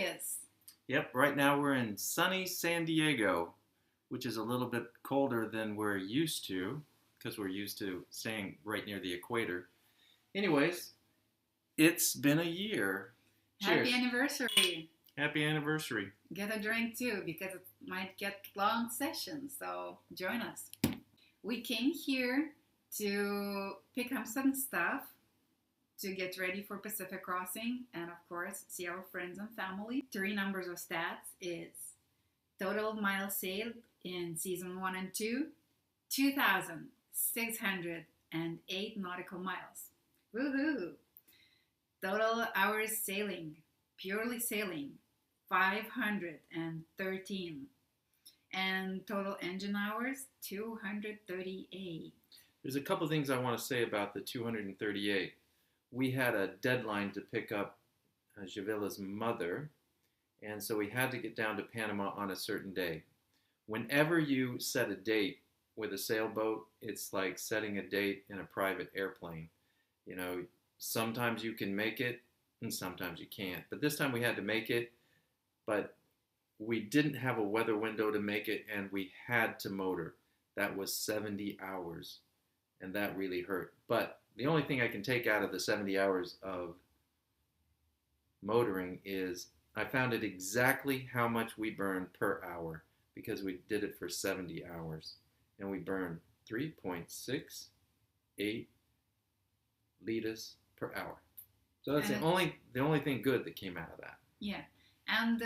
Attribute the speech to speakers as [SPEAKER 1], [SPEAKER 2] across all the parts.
[SPEAKER 1] Aquarius.
[SPEAKER 2] Yep, right now we're in sunny San Diego, which is a little bit colder than we're used to because we're used to staying right near the equator. Anyways, it's been a year. Cheers.
[SPEAKER 1] Happy anniversary.
[SPEAKER 2] Happy anniversary.
[SPEAKER 1] Get a drink too because it might get long sessions, so join us. We came here to pick up some stuff to get ready for Pacific crossing and of course see our friends and family. 3 numbers of stats is total miles sailed in season 1 and 2, 2,608 nautical miles. Woohoo! Total hours sailing, purely sailing, 513. And total engine hours, 238.
[SPEAKER 2] There's a couple things I want to say about the 238. We had a deadline to pick up Javilla's mother, and so we had to get down to Panama on a certain day. Whenever you set a date with a sailboat, it's like setting a date in a private airplane. You know, sometimes you can make it and sometimes you can't. But this time we had to make it, but we didn't have a weather window to make it, and we had to motor. That was 70 hours, and that really hurt. But the only thing I can take out of the 70 hours of motoring is I found it exactly how much we burned per hour because we did it for 70 hours, and we burned 3.68 liters per hour. So that's the only thing good that came out of that.
[SPEAKER 1] Yeah, and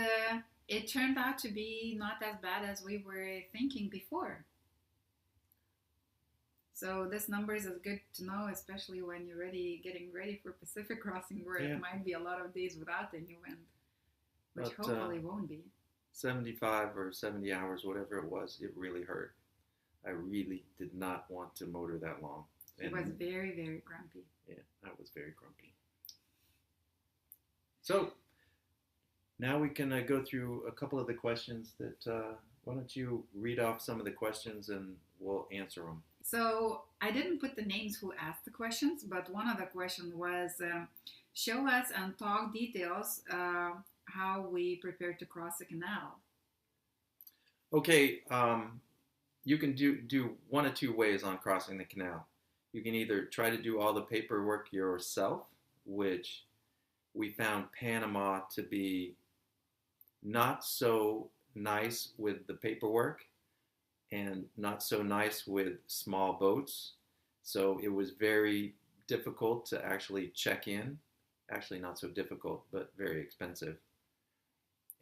[SPEAKER 1] it turned out to be not as bad as we were thinking before. So this number is good to know, especially when you're getting ready for Pacific crossing, where it might be a lot of days without any wind, which hopefully won't be.
[SPEAKER 2] 75 or 70 hours, whatever it was, it really hurt. I really did not want to motor that long.
[SPEAKER 1] It was very, very grumpy.
[SPEAKER 2] Yeah, I was very grumpy. So now we can go through a couple of the questions that, why don't you read off some of the questions and we'll answer them.
[SPEAKER 1] So I didn't put the names who asked the questions, but one of the questions was, show us and talk details how we prepare to cross the canal.
[SPEAKER 2] Okay, you can do one of 2 ways on crossing the canal. You can either try to do all the paperwork yourself, which we found Panama to be not so nice with the paperwork and not so nice with small boats. So it was very difficult to actually check in. Actually not so difficult, but very expensive.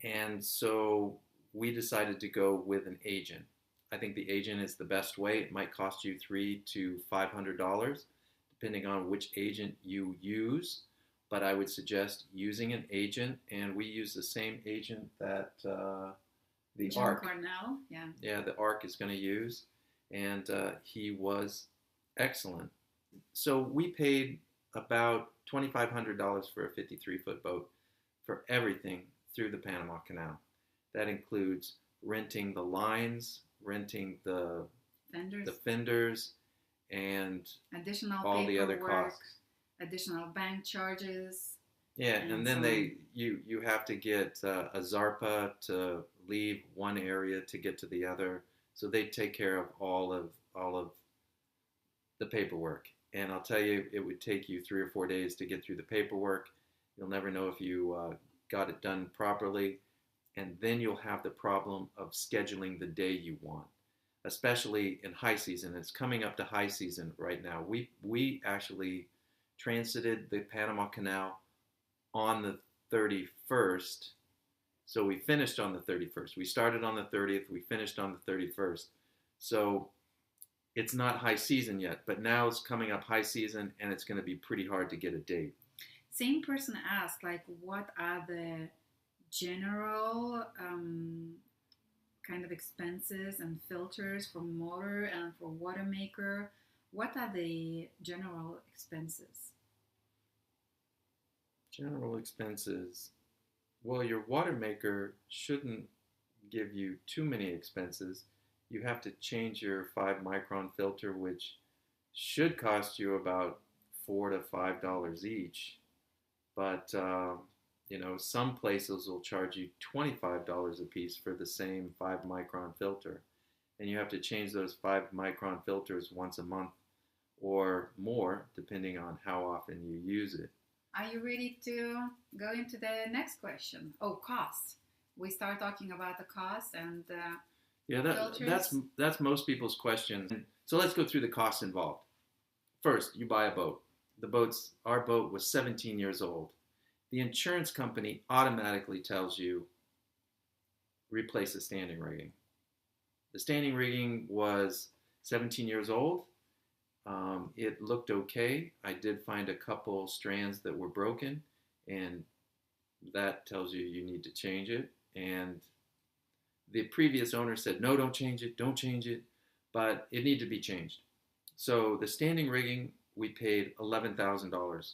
[SPEAKER 2] And so we decided to go with an agent. I think the agent is the best way. It might cost you $300 to $500, depending on which agent you use. But I would suggest using an agent, and we use the same agent that the ARC.
[SPEAKER 1] Cornell, yeah.
[SPEAKER 2] Yeah, the ARC is going to use, and he was excellent. So we paid about $2,500 for a 53-foot boat for everything through the Panama Canal. That includes renting the lines, renting the fenders, and
[SPEAKER 1] additional
[SPEAKER 2] all the other costs.
[SPEAKER 1] Additional bank charges.
[SPEAKER 2] Yeah, and then you have to get a Zarpa to leave one area to get to the other. So they take care of all of the paperwork. And I'll tell you, it would take you 3 or 4 days to get through the paperwork. You'll never know if you got it done properly. And then you'll have the problem of scheduling the day you want, especially in high season. It's coming up to high season right now. We actually transited the Panama Canal on the 31st. So we finished on the 31st. We started on the 30th. We finished on the 31st. So it's not high season yet, but now it's coming up high season, and it's going to be pretty hard to get a date.
[SPEAKER 1] Same person asked, like, what are the general kind of expenses and filters for motor and for water maker? What are the general expenses?
[SPEAKER 2] General expenses. Well, your water maker shouldn't give you too many expenses. You have to change your 5-micron filter, which should cost you about $4 to $5 each. But Some places will charge you $25 a piece for the same 5-micron filter. And you have to change those 5-micron filters once a month or more, depending on how often you use it.
[SPEAKER 1] Are you ready to go into the next question? Oh, cost. We start talking about the cost and filters.
[SPEAKER 2] That's most people's questions. So let's go through the costs involved. First, you buy a boat. Our boat was 17 years old. The insurance company automatically tells you replace the standing rigging. The standing rigging was 17 years old. It looked okay. I did find a couple strands that were broken, and that tells you you need to change it. And the previous owner said, no, don't change it, but it needed to be changed. So the standing rigging, we paid $11,000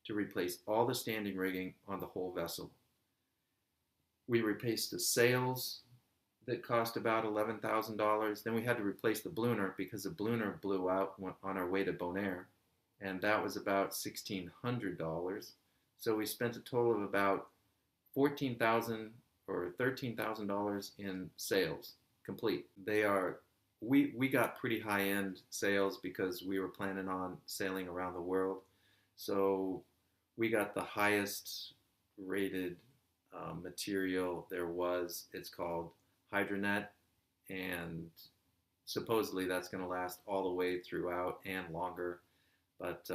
[SPEAKER 2] to replace all the standing rigging on the whole vessel. We replaced the sails that cost about $11,000. Then we had to replace the ballooner because the ballooner blew out on our way to Bonaire, and that was about $1,600. So we spent a total of about $14,000 or $13,000 in sails complete. We got pretty high-end sails because we were planning on sailing around the world. So we got the highest rated material there was. It's called Hydronet, and supposedly that's going to last all the way throughout and longer. But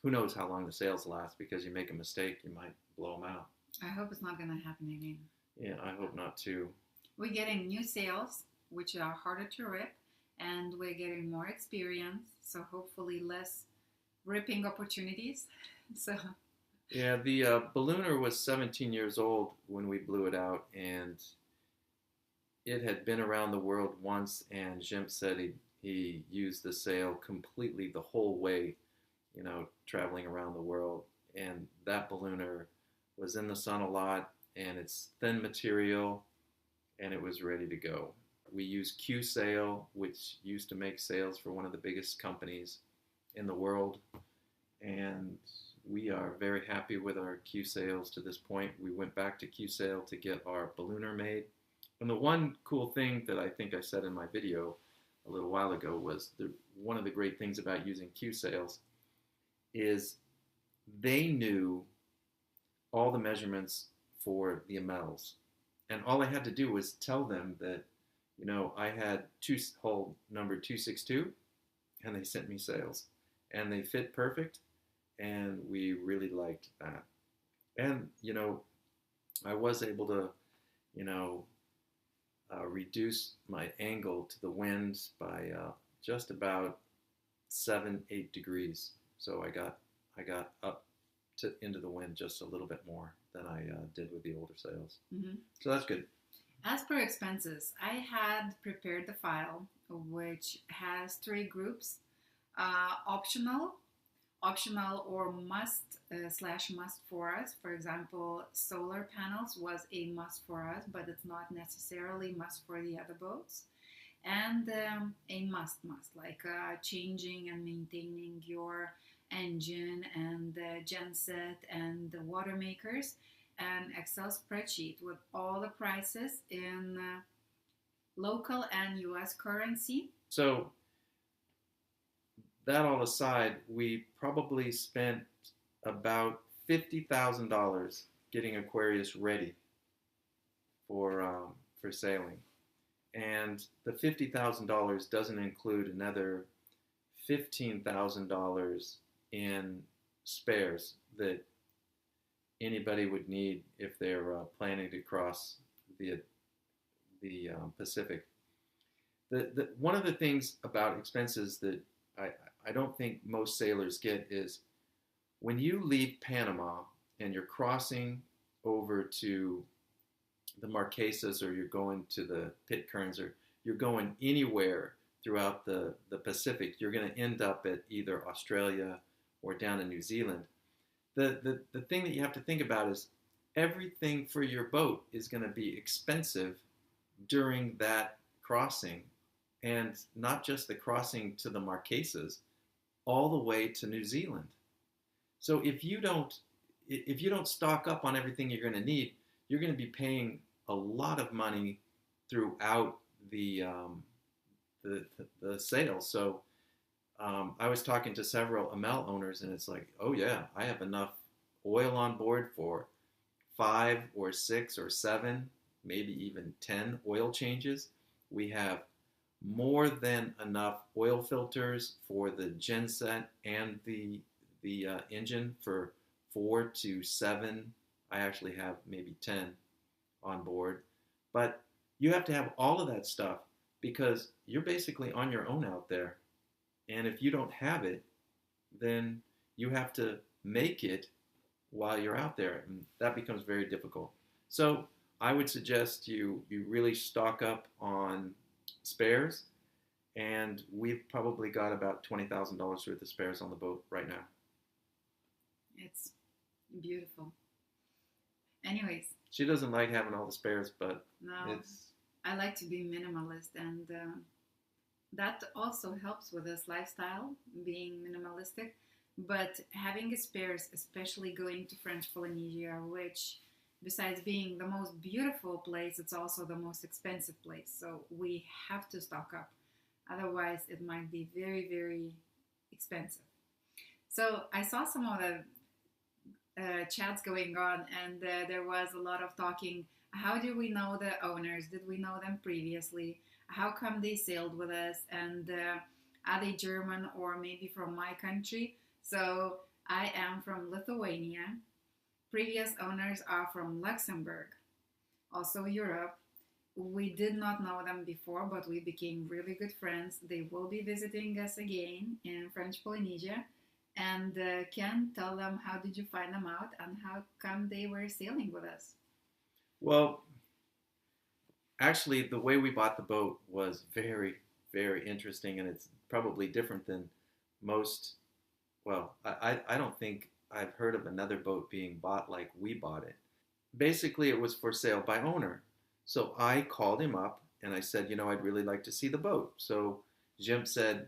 [SPEAKER 2] who knows how long the sails last, because you make a mistake, you might blow them out.
[SPEAKER 1] I hope it's not going to happen again.
[SPEAKER 2] Yeah, I hope not too.
[SPEAKER 1] We're getting new sails, which are harder to rip, and we're getting more experience, so hopefully less ripping opportunities. So
[SPEAKER 2] yeah, the ballooner was 17 years old when we blew it out, and it had been around the world once, and Jim said he used the sail completely the whole way, traveling around the world. And that ballooner was in the sun a lot, and it's thin material, and it was ready to go. We used Q Sail, which used to make sails for one of the biggest companies in the world, and we are very happy with our Q Sails to this point. We went back to Q Sail to get our ballooner made. And the one cool thing that I think I said in my video a little while ago was one of the great things about using Q Sails is they knew all the measurements for the Amels. And all I had to do was tell them that, I had hull number 262, and they sent me sails. And they fit perfect, and we really liked that. And, I was able to, reduce my angle to the wind by just about 7-8 degrees. So I got up into the wind just a little bit more than I did with the older sails. Mm-hmm. So that's good.
[SPEAKER 1] As per expenses, I had prepared the file, which has 3 groups: optional or must/must for us. For example, solar panels was a must for us, but it's not necessarily must for the other boats. And a must, like changing and maintaining your engine and the genset and the water makers, an Excel spreadsheet with all the prices in local and US currency.
[SPEAKER 2] So that all aside, we probably spent about $50,000 getting Aquarius ready for sailing. And the $50,000 doesn't include another $15,000 in spares that anybody would need if they're planning to cross the Pacific. One of the things about expenses that I don't think most sailors get is when you leave Panama and you're crossing over to the Marquesas, or you're going to the Pitcairns, or you're going anywhere throughout the Pacific, you're going to end up at either Australia or down in New Zealand. The thing that you have to think about is everything for your boat is going to be expensive during that crossing, and not just the crossing to the Marquesas, all the way to New Zealand. So if you don't, if you don't stock up on everything you're going to need, you're going to be paying a lot of money throughout the sale. So I was talking to several Amel owners, and it's like, oh yeah, I have enough oil on board for 5 or 6 or 7, maybe even 10 oil changes. We have more than enough oil filters for the genset and the engine for 4 to 7. I actually have maybe 10 on board. But you have to have all of that stuff because you're basically on your own out there. And if you don't have it, then you have to make it while you're out there. And that becomes very difficult. So I would suggest you really stock up on spares. And we've probably got about $20,000 worth of spares on the boat right now.
[SPEAKER 1] It's beautiful. Anyways.
[SPEAKER 2] She doesn't like having all the spares, but
[SPEAKER 1] no, I like to be minimalist, and that also helps with this lifestyle, being minimalistic. But having spares, especially going to French Polynesia, which besides being the most beautiful place, it's also the most expensive place. So we have to stock up. Otherwise, it might be very, very expensive. So I saw some of the chats going on, and there was a lot of talking. How do we know the owners? Did we know them previously? How come they sailed with us? And are they German or maybe from my country? So I am from Lithuania. Previous owners are from Luxembourg, also Europe. We did not know them before, but we became really good friends. They will be visiting us again in French Polynesia. And Ken, tell them, how did you find them out and how come they were sailing with us?
[SPEAKER 2] Well, actually, the way we bought the boat was very, very interesting, and it's probably different than most. Well, I don't think I've heard of another boat being bought like we bought it. Basically, it was for sale by owner. So I called him up and I said, I'd really like to see the boat. So Jim said,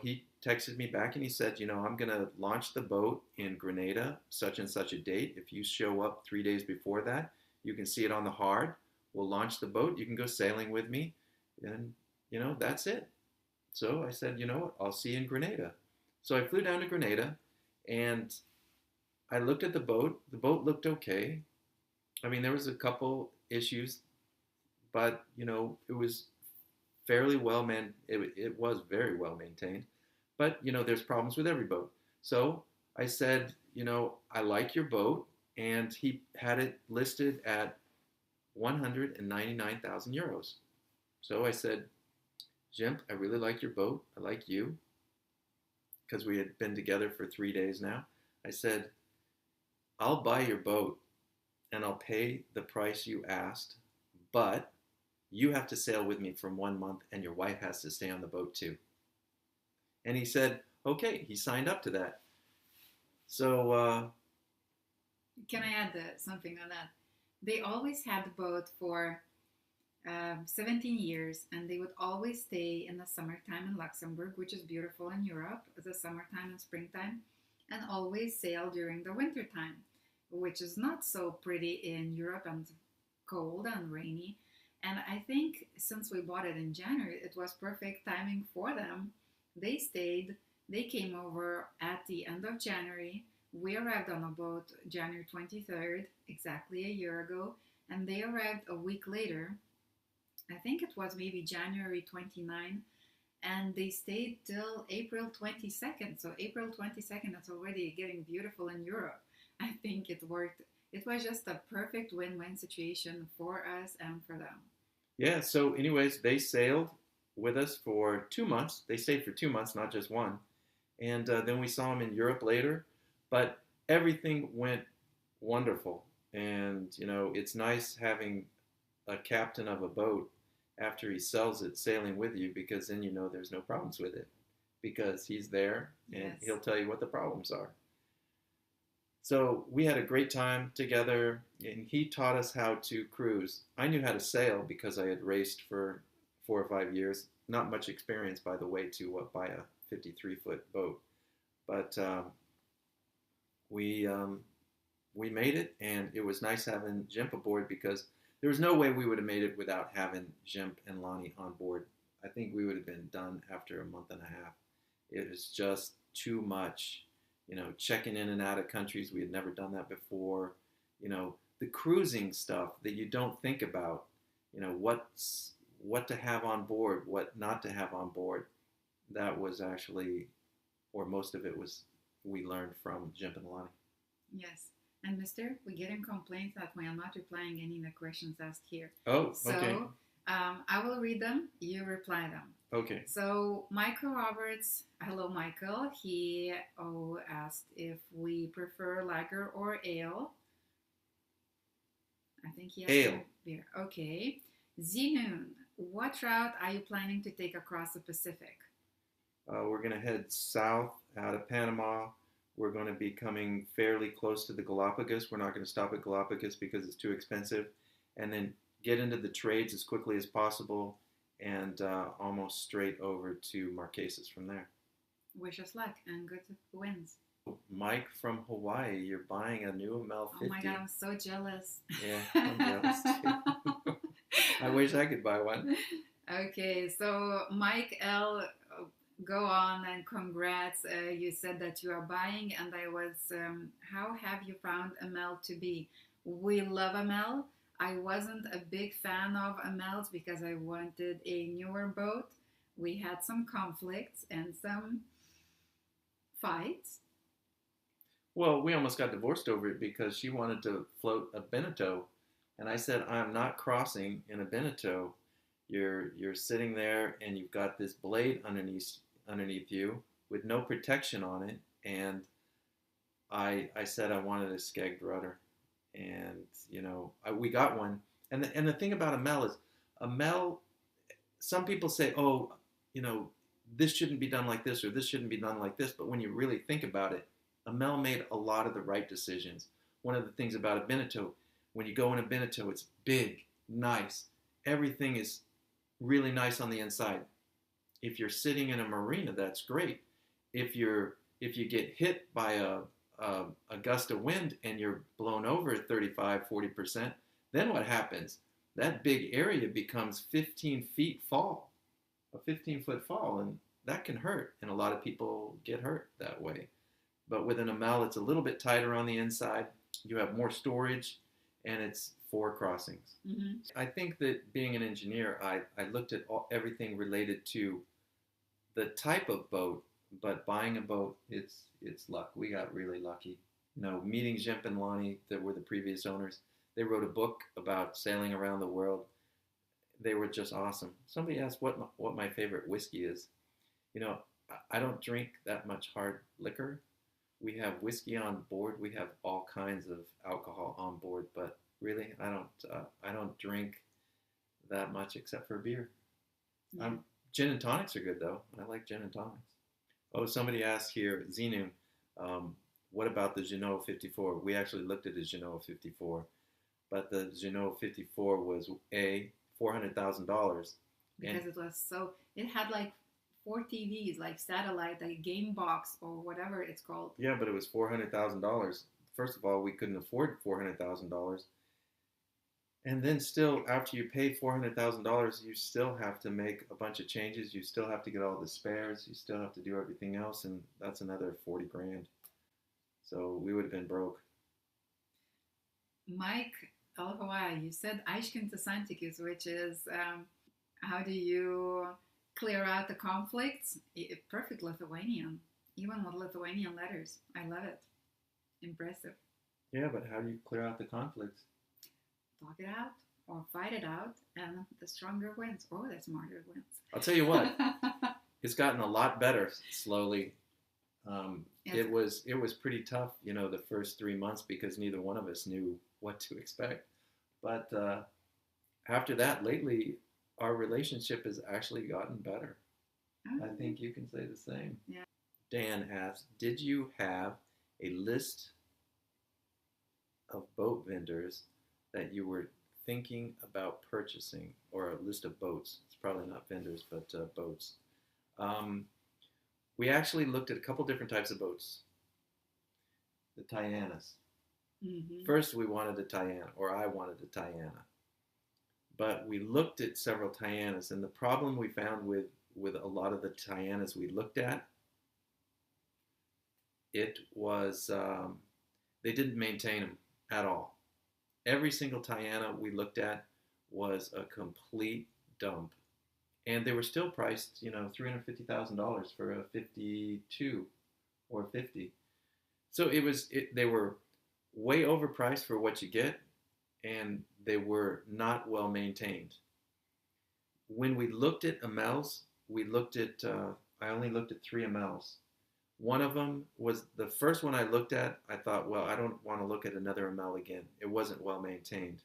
[SPEAKER 2] he texted me back and he said, I'm going to launch the boat in Grenada, such and such a date. If you show up 3 days before that, you can see it on the hard. We'll launch the boat. You can go sailing with me. And, that's it. So I said, what? I'll see you in Grenada. So I flew down to Grenada and I looked at the boat. The boat looked okay. I mean, there was a couple issues, but, it was fairly it was very well maintained, but there's problems with every boat. So I said, I like your boat, and he had it listed at 199,000 euros. So I said, Jim, I really like your boat. I like you, because we had been together for 3 days now. I said, I'll buy your boat and I'll pay the price you asked, but you have to sail with me for 1 month and your wife has to stay on the boat too. And he said, okay, he signed up to that. So,
[SPEAKER 1] can I add something on that? They always had the boat for 17 years, and they would always stay in the summertime in Luxembourg, which is beautiful in Europe, the summertime and springtime, and always sail during the wintertime, which is not so pretty in Europe and cold and rainy. And I think since we bought it in January, it was perfect timing for them. They stayed, they came over at the end of January. We arrived on a boat January 23rd, exactly a year ago, and they arrived a week later. I think it was maybe January 29th, and they stayed till April 22nd. So April 22nd, it's already getting beautiful in Europe. I think it worked. It was just a perfect win-win situation for us and for them.
[SPEAKER 2] Yeah, so anyways, they sailed with us for 2 months. They stayed for 2 months, not just one. And then we saw them in Europe later. But everything went wonderful. And, it's nice having a captain of a boat after he sells it sailing with you, because then there's no problems with it. Because he's there and
[SPEAKER 1] Yes.
[SPEAKER 2] He'll tell you what the problems are. So we had a great time together, and he taught us how to cruise. I knew how to sail because I had raced for 4 or 5 years. Not much experience, by the way, to buy a 53-foot boat. But we we made it, and it was nice having Jimp aboard because there was no way we would have made it without having Jimp and Lonnie on board. I think we would have been done after a month and a half. It was just too much, checking in and out of countries. We had never done that before. The cruising stuff that you don't think about, what to have on board, what not to have on board. That was actually, or most of it was, we learned from Jimp and Lonnie.
[SPEAKER 1] Yes. And mister, we getting complaints that we are not replying any of the questions asked here.
[SPEAKER 2] Oh,
[SPEAKER 1] so,
[SPEAKER 2] okay.
[SPEAKER 1] I will read them, you reply them.
[SPEAKER 2] Okay.
[SPEAKER 1] So Michael Roberts, hello Michael, he asked if we prefer lager or ale. I think he has
[SPEAKER 2] ale.
[SPEAKER 1] Beer. Okay. Zenoon, what route are you planning to take across the Pacific?
[SPEAKER 2] We're going to head south out of Panama. We're going to be coming fairly close to the Galapagos. We're not going to stop at Galapagos because it's too expensive. And then get into the trades as quickly as possible and almost straight over to Marquesas from there.
[SPEAKER 1] Wish us luck and good wins.
[SPEAKER 2] Mike from Hawaii, you're buying a new Amel 50.
[SPEAKER 1] Oh my God, I'm so jealous.
[SPEAKER 2] Yeah, I'm jealous too. I wish I could buy one.
[SPEAKER 1] Okay, so Mike L., go on and congrats. You said that you are buying, and I was, how have you found Amel to be? We love Amel. I wasn't a big fan of Amel's because I wanted a newer boat. We had some conflicts and some fights.
[SPEAKER 2] Well, we almost got divorced over it because she wanted to float a Beneteau. And I said, I'm not crossing in a Beneteau. You're sitting there and you've got this blade underneath you with no protection on it. And I said I wanted a skegged rudder. And, we got one. And the thing about Amel is, Amel, some people say, this shouldn't be done like this or this shouldn't be done like this. But when you really think about it, Amel made a lot of the right decisions. One of the things about a Beneteau, when you go in a Beneteau, it's big, nice. Everything is really nice on the inside. If you're sitting in a marina, that's great. If you get hit by a gust of wind and you're blown over 35-40%, then what happens? That big area becomes 15 feet fall, a 15-foot fall, and that can hurt. And a lot of people get hurt that way. But with an Amel, it's a little bit tighter on the inside. You have more storage, and it's 4 crossings. Mm-hmm. I think that being an engineer, I looked at everything related to the type of boat, but buying a boat, it's luck. We got really lucky. Meeting Jimp and Lonnie, that were the previous owners, they wrote a book about sailing around the world. They were just awesome. Somebody asked what my favorite whiskey is. I don't drink that much hard liquor. We have whiskey on board. We have all kinds of alcohol on board, but really, I don't drink that much except for beer. Yeah. Gin and tonics are good though. I like gin and tonics. Oh, somebody asked here, Zenu, what about the Juneau 54? We actually looked at the Juneau 54, but the Juneau 54 was $400,000
[SPEAKER 1] because it had like 4 TVs, like satellite, like game box or whatever it's called.
[SPEAKER 2] Yeah, but it was $400,000. First of all, we couldn't afford $400,000. And then still, after you pay $400,000, you still have to make a bunch of changes. You still have to get all the spares. You still have to do everything else, and that's another $40,000. So we would have been broke.
[SPEAKER 1] Mike L. Hawaii, you said Aiškinti santykius, which is how do you clear out the conflicts? Perfect Lithuanian, even with Lithuanian letters. I love it. Impressive.
[SPEAKER 2] Yeah, but how do you clear out the conflicts?
[SPEAKER 1] Talk it out or fight it out, and the stronger wins, or the smarter wins.
[SPEAKER 2] I'll tell you what, it's gotten a lot better slowly. Yes. It was pretty tough, the first 3 months because neither one of us knew what to expect. But after that, lately, our relationship has actually gotten better. Oh. I think you can say the same. Yeah. Dan asked, did you have a list of boat vendors that you were thinking about purchasing, or a list of boats? It's probably not vendors, but boats. We actually looked at a couple different types of boats. The Tianas.
[SPEAKER 1] Mm-hmm.
[SPEAKER 2] First, we wanted a Tiana, or I wanted a Tiana. But we looked at several Tianas, and the problem we found with a lot of the Tianas we looked at, it was they didn't maintain them at all. Every single Tiana we looked at was a complete dump, and they were still priced, $350,000 for a 52 or 50. So they were way overpriced for what you get, and they were not well maintained. When we looked at Amels, I only looked at 3 Amels. One of them was the first one I looked at. I thought, well, I don't want to look at another Amel again. It wasn't well maintained.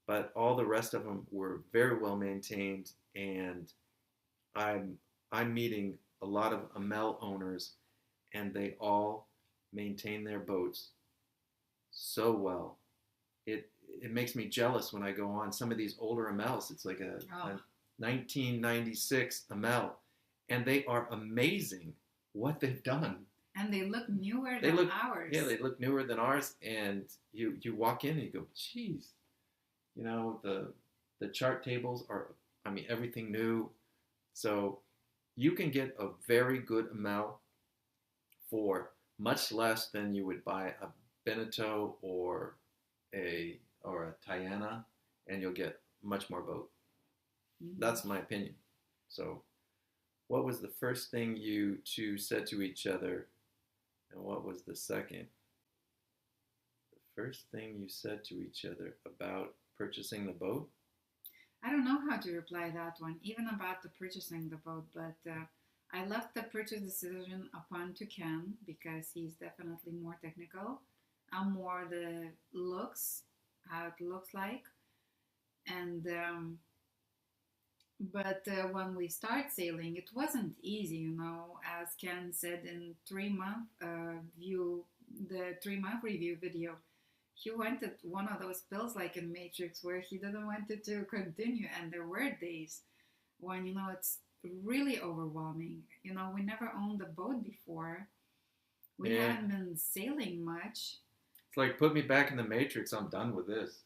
[SPEAKER 2] But all the rest of them were very well maintained, and I'm meeting a lot of Amel owners, and they all maintain their boats so well. It makes me jealous when I go on some of these older Amels. It's like a 1996 Amel, and they are amazing what they've done.
[SPEAKER 1] And they look newer than ours.
[SPEAKER 2] Yeah, they look newer than ours, and you walk in and you go, geez, the chart tables are, everything new. So you can get a very good Amel for much less than you would buy a Beneteau or a Tiana, and you'll get much more boat. Mm-hmm. That's my opinion. So, what was the first thing you two said to each other, and what was the second? The first thing you said to each other about purchasing the boat?
[SPEAKER 1] I don't know how to reply that one, even about the purchasing the boat, but I left the purchase decision upon to Ken because he's definitely more technical. I'm more the looks, how it looks like. And but when we start sailing, it wasn't easy, as Ken said in 3-month the 3-month review video. He wanted one of those pills like in Matrix where he didn't want it to continue, and there were days when it's really overwhelming. We never owned a boat before. We hadn't been sailing much.
[SPEAKER 2] It's like, put me back in the Matrix, I'm done with this.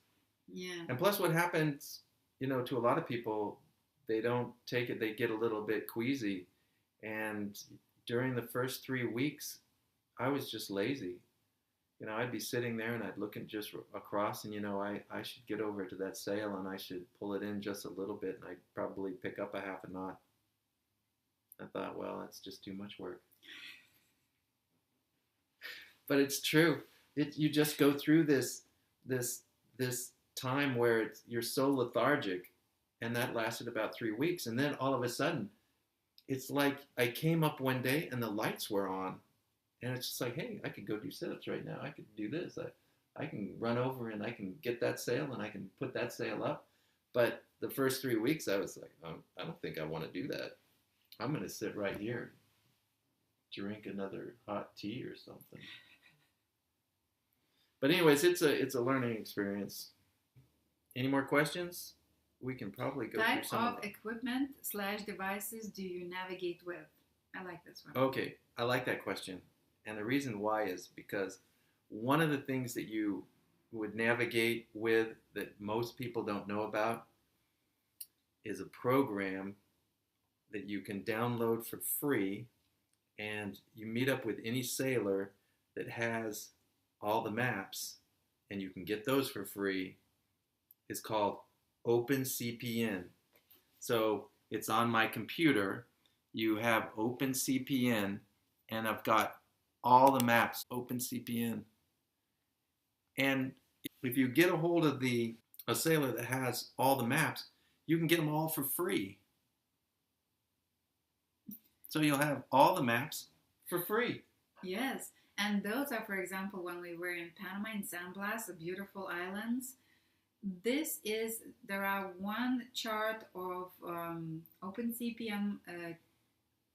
[SPEAKER 1] Yeah.
[SPEAKER 2] And plus what happens, to a lot of people, they don't take it, they get a little bit queasy. And during the first 3 weeks, I was just lazy. I'd be sitting there and I'd look just across, and I should get over to that sail and I should pull it in just a little bit, and I'd probably pick up a half a knot. I thought, well, that's just too much work. But it's true. You just go through this time where you're so lethargic, and that lasted about 3 weeks, and then all of a sudden, it's like I came up one day and the lights were on. And it's just like, hey, I could go do sit-ups right now. I could do this. I can run over and I can get that sail and I can put that sail up. But the first 3 weeks, I was like, oh, I don't think I want to do that. I'm going to sit right here, drink another hot tea or something. But anyways, it's a learning experience. Any more questions? We can probably go through some
[SPEAKER 1] of equipment / devices do you navigate with? I like this one.
[SPEAKER 2] Okay, I like that question. And the reason why is because one of the things that you would navigate with that most people don't know about is a program that you can download for free, and you meet up with any sailor that has all the maps, and you can get those for free. It's called OpenCPN. So it's on my computer. You have OpenCPN, and I've got all the maps, OpenCPN. And if you get a hold of a sailor that has all the maps, you can get them all for free. So you'll have all the maps for free.
[SPEAKER 1] Yes, and those are, for example, when we were in Panama and San Blas, the beautiful islands. There are one chart of OpenCPN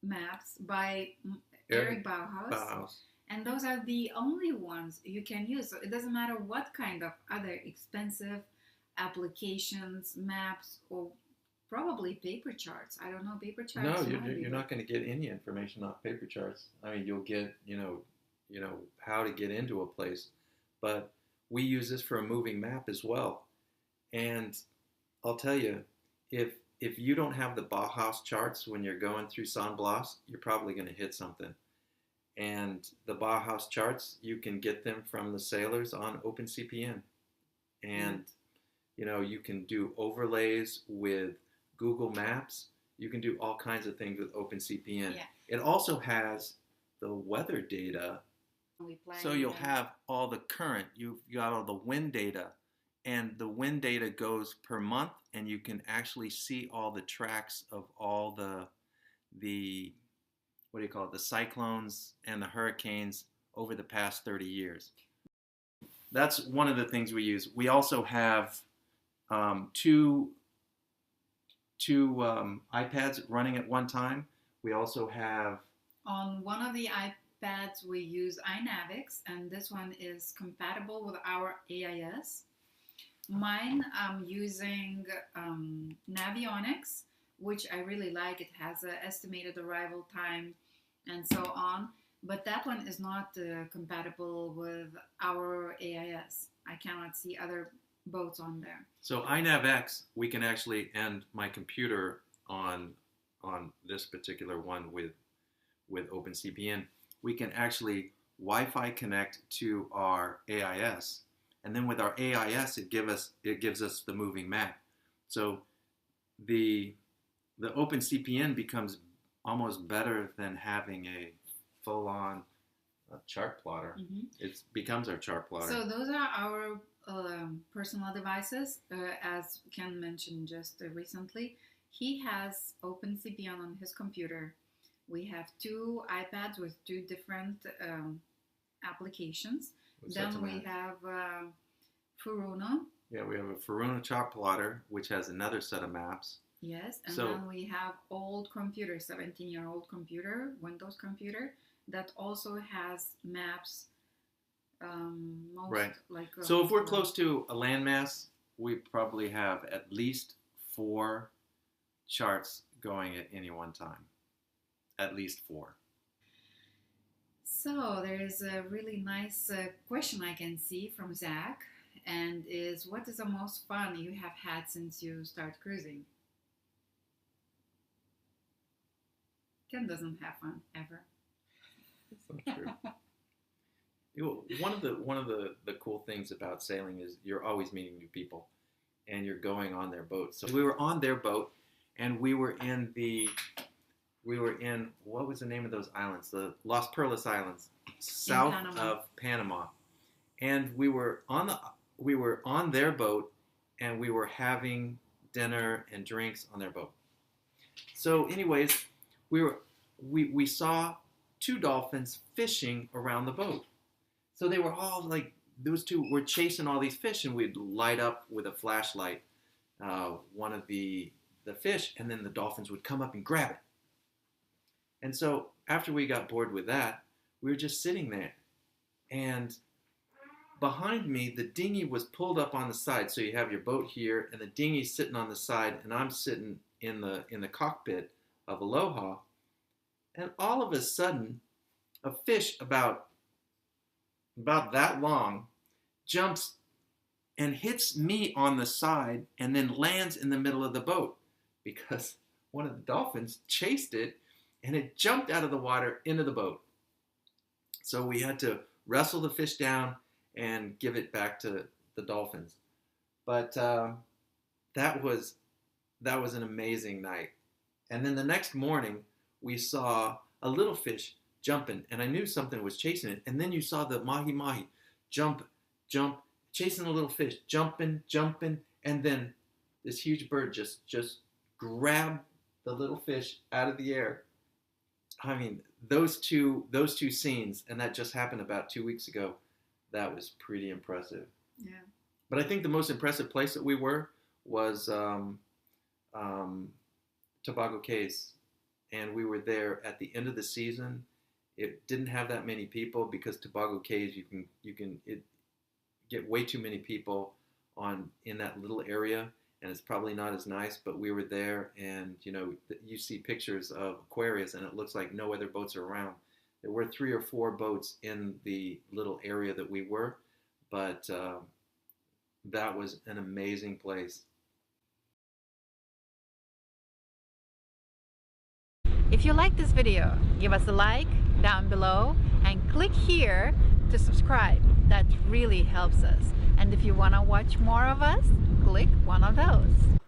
[SPEAKER 1] maps by Eric Bauhaus. And those are the only ones you can use. So it doesn't matter what kind of other expensive applications, maps, or probably paper charts. I don't know, paper charts.
[SPEAKER 2] No, you're not going to get any information off paper charts. I mean, you'll get, how to get into a place. But we use this for a moving map as well. And I'll tell you, if you don't have the Bauhaus charts when you're going through San Blas, you're probably going to hit something. And the Bauhaus charts, you can get them from the sailors on OpenCPN. And, you know, you can do overlays with Google Maps. You can do all kinds of things with OpenCPN.
[SPEAKER 1] Yeah.
[SPEAKER 2] It also has the weather data. So you'll have all the current. You've got all the wind data. And the wind data goes per month, and you can actually see all the tracks of all the what do you call it, the cyclones and the hurricanes over the past 30 years. That's one of the things we use. We also have two iPads running at one time. We also have...
[SPEAKER 1] On one of the iPads, we use iNavix, and this one is compatible with our AIS. Mine, I'm using Navionics, which I really like. It has an estimated arrival time and so on. But that one is not compatible with our AIS. I cannot see other boats on there.
[SPEAKER 2] So iNavX, we can actually end my computer on this particular one with OpenCPN. We can actually Wi-Fi connect to our AIS. And then with our AIS, it gives us the moving map. So the OpenCPN becomes almost better than having a full-on chart plotter. Mm-hmm. It becomes our chart plotter.
[SPEAKER 1] So those are our personal devices. As Ken mentioned just recently, he has OpenCPN on his computer. We have two iPads with two different applications. Then we have Furuna.
[SPEAKER 2] Yeah, we have a Furuna chart plotter, which has another set of maps.
[SPEAKER 1] Yes, and then we have old computer, 17-year-old computer, Windows computer, that also has maps.
[SPEAKER 2] Right. So if we're close to a landmass, we probably have at least 4 charts going at any one time. At least 4.
[SPEAKER 1] So there's a really nice question I can see from Zach, and is, what is the most fun you have had since you start cruising? Ken doesn't have fun ever.
[SPEAKER 2] That's not true. One of the cool things about sailing is you're always meeting new people, and you're going on their boat. So we were on their boat, and we were in what was the name of those islands? The Las Perlas Islands, south of Panama. And we were on their boat, and we were having dinner and drinks on their boat. So anyways, we saw 2 dolphins fishing around the boat. So they were all like, those 2 were chasing all these fish, and we'd light up with a flashlight one of the fish, and then the dolphins would come up and grab it. And so after we got bored with that, we were just sitting there. And behind me, the dinghy was pulled up on the side. So you have your boat here, and the dinghy's sitting on the side, and I'm sitting in the cockpit of Aloha. And all of a sudden, a fish about that long jumps and hits me on the side, and then lands in the middle of the boat, because one of the dolphins chased it, and it jumped out of the water into the boat. So we had to wrestle the fish down and give it back to the dolphins. But that was an amazing night. And then the next morning, we saw a little fish jumping, and I knew something was chasing it. And then you saw the mahi-mahi jump, chasing the little fish, jumping, and then this huge bird just grabbed the little fish out of the air. I mean, those two scenes, and that just happened about 2 weeks ago, that was pretty impressive.
[SPEAKER 1] Yeah.
[SPEAKER 2] But I think the most impressive place that we were was Tobago Cays, and we were there at the end of the season. It didn't have that many people, because Tobago Cays, you can get way too many people in that little area, and it's probably not as nice. But we were there, and you see pictures of Aquarius, and it looks like no other boats are around. There were 3 or 4 boats in the little area that we were, but that was an amazing place.
[SPEAKER 1] If you like this video, give us a like down below and click here to subscribe. That really helps us. And if you want to watch more of us, click one of those.